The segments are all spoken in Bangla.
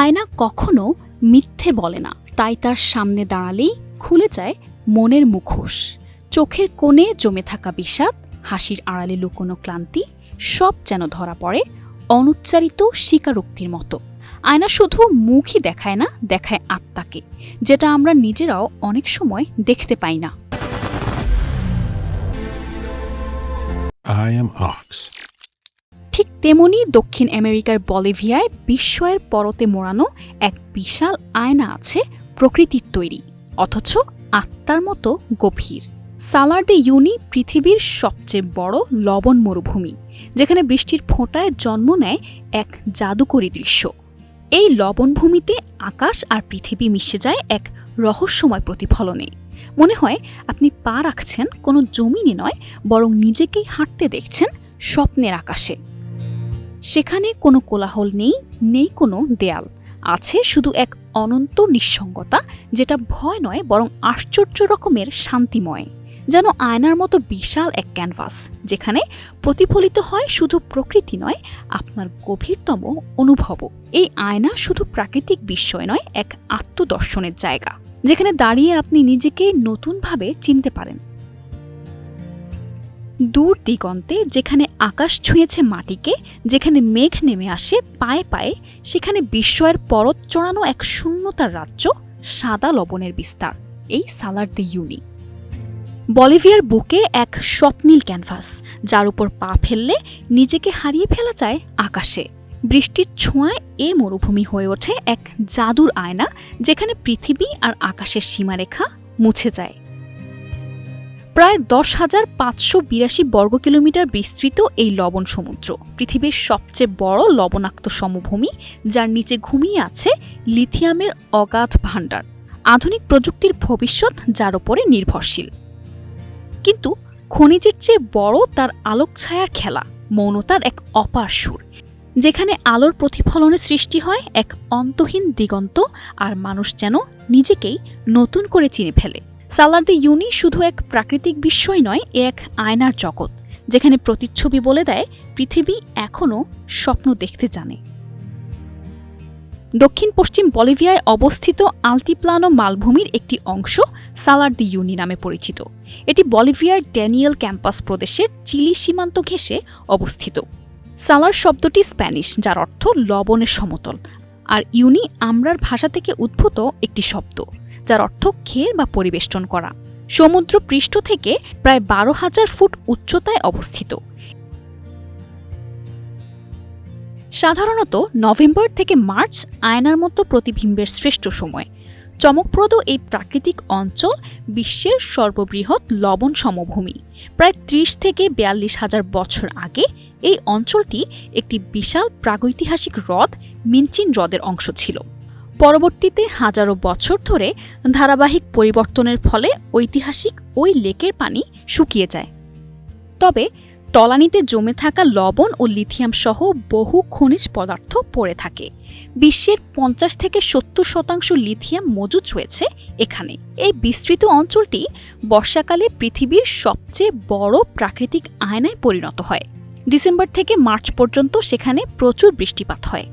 আয়না কখনো মিথ্যে বলে না, তাই তার সামনে দাঁড়ালেই খুলে যায় মনের মুখোশ। চোখের কোণে জমে থাকা বিষাদ, হাসির আড়ালে লুকোনো ক্লান্তি, সব যেন ধরা পড়ে অনুচ্চারিত স্বীকারোক্তির মতো। আয়না শুধু মুখই দেখায় না, দেখায় আত্মাকে, যেটা আমরা নিজেরাও অনেক সময় দেখতে পাই না। I am Ox. ঠিক তেমনি দক্ষিণ আমেরিকার বলিভিয়ায় বিস্ময়ের পরতে মোড়ানো এক বিশাল আয়না আছে, প্রকৃতির তৈরি, অথচ আত্মার মতো গভীর। সালার দে ইউনি পৃথিবীর সবচেয়ে বড় লবণ মরুভূমি, যেখানে বৃষ্টির ফোঁটায় জন্ম নেয় এক জাদুকরী দৃশ্য। এই লবণভূমিতে আকাশ আর পৃথিবী মিশে যায় এক রহস্যময় প্রতিফলনে। মনে হয় আপনি পা রাখছেন কোনো জমিনে নয়, বরং নিজেকেই হাঁটতে দেখছেন স্বপ্নের আকাশে। সেখানে কোনো কোলাহল নেই, নেই কোনো দেয়াল, আছে শুধু এক অনন্ত নিঃসঙ্গতা, যেটা ভয় নয় বরং আশ্চর্য রকমের শান্তিময়। যেন আয়নার মতো বিশাল এক ক্যানভাস, যেখানে প্রতিফলিত হয় শুধু প্রকৃতি নয়, আপনার গভীরতম অনুভবও। এই আয়না শুধু প্রাকৃতিক বিস্ময় নয়, এক আত্মদর্শনের জায়গা, যেখানে দাঁড়িয়ে আপনি নিজেকে নতুনভাবে চিনতে পারেন। দূর দিগন্তে যেখানে আকাশ ছুঁয়েছে মাটিকে, যেখানে মেঘ নেমে আসে পায়ে পায়ে, সেখানে বিস্ময়ের পরত চড়ানো এক শূন্যতার রাজ্য, সাদা লবণের বিস্তার, এই সালার দে ইউনি। বলিভিয়ার বুকে এক স্বপ্নীল ক্যানভাস, যার উপর পা ফেললে নিজেকে হারিয়ে ফেলা যায় আকাশে। বৃষ্টির ছোঁয়ায় এ মরুভূমি হয়ে ওঠে এক জাদুর আয়না, যেখানে পৃথিবী আর আকাশের সীমারেখা মুছে যায়। প্রায় 10,582 বর্গ কিলোমিটার বিস্তৃত এই লবণ সমুদ্র পৃথিবীর সবচেয়ে বড় লবণাক্ত সমভূমি, যার নিচে ঘুমিয়ে আছে লিথিয়ামের অগাধ ভাণ্ডার, আধুনিক প্রযুক্তির ভবিষ্যৎ যার উপরে নির্ভরশীল। কিন্তু খনিজের চেয়ে বড় তার আলোক ছায়ার খেলা, মৌনতার এক অপার সুর, যেখানে আলোর প্রতিফলনে সৃষ্টি হয় এক অন্তহীন দিগন্ত, আর মানুষ যেন নিজেকেই নতুন করে চিনে ফেলে। সালার দে ইউনি শুধু এক প্রাকৃতিক বিস্ময় নয়, এক আয়নার জগৎ, যেখানে প্রতিচ্ছবি বলে দেয় পৃথিবী এখনও স্বপ্ন দেখতে জানে। দক্ষিণ পশ্চিম বলিভিয়ায় অবস্থিত আলতিপ্লানো মালভূমির একটি অংশ সালার দে ইউনি নামে পরিচিত। এটি বলিভিয়ার ড্যানিয়েল ক্যাম্পাস প্রদেশের চিলি সীমান্ত ঘেঁষে অবস্থিত। সালার শব্দটি স্প্যানিশ, যার অর্থ লবণের সমতল, আর ইউনি আমরার ভাষা থেকে উদ্ভূত একটি শব্দ, যার অর্থ ঘের বা পরিবেষ্টন করা। সমুদ্র পৃষ্ঠ থেকে প্রায় 12,000 ফুট উচ্চতায় অবস্থিত। সাধারণত নভেম্বর থেকে মার্চ আয়নার মতো প্রতিবিম্বের শ্রেষ্ঠ সময়। চমকপ্রদ এই প্রাকৃতিক অঞ্চল বিশ্বের সর্ববৃহৎ লবণ সমভূমি। প্রায় 30 থেকে 42,000 বছর আগে এই অঞ্চলটি একটি বিশাল প্রাগৈতিহাসিক হ্রদ, মিনচিন হ্রদের অংশ ছিল। পরবর্তীতে হাজারো বছর ধরে ধারাবাহিক পরিবর্তনের ফলে ঐতিহাসিক ওই লেকের পানি শুকিয়ে যায়। তবে তলানিতে জমে থাকা লবণ ও লিথিয়াম সহ বহু খনিজ পদার্থ পড়ে থাকে। বিশ্বের 50 থেকে 70% লিথিয়াম মজুদ রয়েছে এখানে। এই বিস্তৃত অঞ্চলটি বর্ষাকালে পৃথিবীর সবচেয়ে বড় প্রাকৃতিক আয়নায় পরিণত হয়। ডিসেম্বর থেকে মার্চ পর্যন্ত সেখানে প্রচুর বৃষ্টিপাত হয়।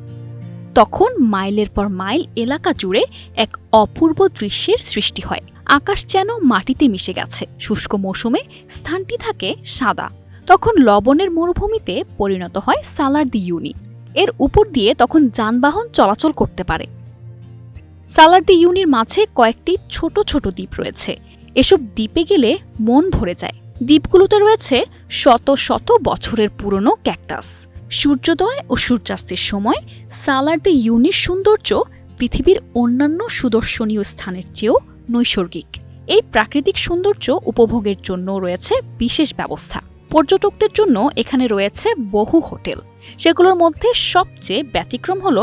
তখন মাইলের পর মাইল এলাকা জুড়ে এক অপূর্ব দৃশ্যের সৃষ্টি হয়। আকাশ যেন মাটিতে মিশে গেছে। শুষ্ক মৌসুমে স্থানটি থাকে সাদা। তখন লবণের মরুভূমিতে পরিণত হয় সালার দে ইউনি। এর উপর দিয়ে তখন যানবাহন চলাচল করতে পারে। সালার দে ইউনির মাঝে কয়েকটি ছোট ছোট দ্বীপ রয়েছে। এসব দ্বীপে গেলে মন ভরে যায়। দ্বীপগুলোতে রয়েছে শত শত বছরের পুরনো ক্যাকটাস। সূর্যোদয় ও সূর্যাস্তের সময় সালার দে ইউনির সৌন্দর্য পৃথিবীর অন্যান্য সুদর্শনীয় স্থানের চেয়েও নৈসর্গিক। এই প্রাকৃতিক সৌন্দর্য উপভোগের জন্য রয়েছে বিশেষ ব্যবস্থা। পর্যটকদের জন্য এখানে রয়েছে বহু হোটেল। সেগুলোর মধ্যে সবচেয়ে ব্যতিক্রম হল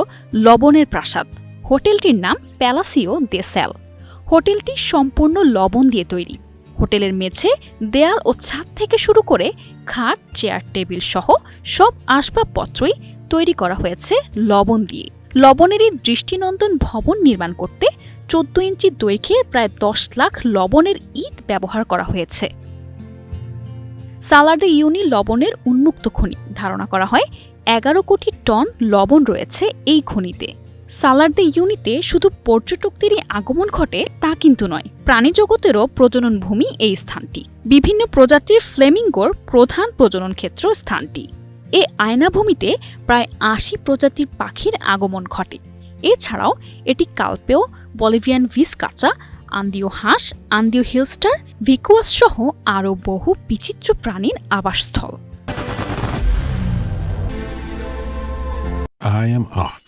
লবণের প্রাসাদ। হোটেলটির নাম প্যালাসিও দে স্যাল। হোটেলটি সম্পূর্ণ লবণ দিয়ে তৈরি। হোটেলের মেঝে, দেয়াল ও ছাদ থেকে শুরু করে খাট, চেয়ার, টেবিল সহ সব আসবাবপত্রই তৈরি করা হয়েছে লবণ দিয়ে। লবণের এই দৃষ্টিনন্দন ভবন নির্মাণ করতে 14 ইঞ্চি দৈর্ঘ্যের প্রায় 10 লাখ লবণের ইট ব্যবহার করা হয়েছে। সালার দে ইউনি লবণের উন্মুক্ত খনি। ধারণা করা হয় 11 কোটি টন লবণ রয়েছে এই খনিতে। সালার্দে ইউনিতে শুধু পর্যটকদেরই আগমন ঘটে তা কিন্তু নয়, প্রাণী জগতেরও প্রজনন ভূমি এই স্থানটি। বিভিন্ন প্রজাতির ফ্লেমিঙ্গোর প্রধান প্রজনন ক্ষেত্র স্থানটি। এই আয়নাভূমিতে প্রায় ৮০ প্রজাতির পাখির আগমন ঘটে। এছাড়াও এটি কালপেও, বলিভিয়ান ভিসকাচা, আন্দীয় হাঁস, আন্দীয় হিলস্টার, ভিকুয়াস সহ আরও বহু বিচিত্র প্রাণীর আবাসস্থল। I am Ox.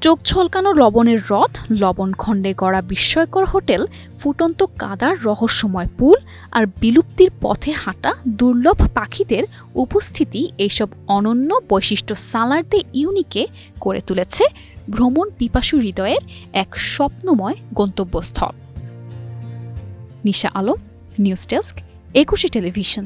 চোখ ঝলকানো লবণের হ্রদ, লবণ খণ্ডে গড়া বিস্ময়কর হোটেল, ফুটন্ত কাদার রহস্যময় পুল আর বিলুপ্তির পথে হাঁটা দুর্লভ পাখিদের উপস্থিতি এইসব অনন্য বৈশিষ্ট্য সালার্দে ইউনিকে করে তুলেছে ভ্রমণ পিপাসু হৃদয়ের এক স্বপ্নময় গন্তব্যস্থল। নিশা আলম, নিউজ ডেস্ক, ২১ টেলিভিশন।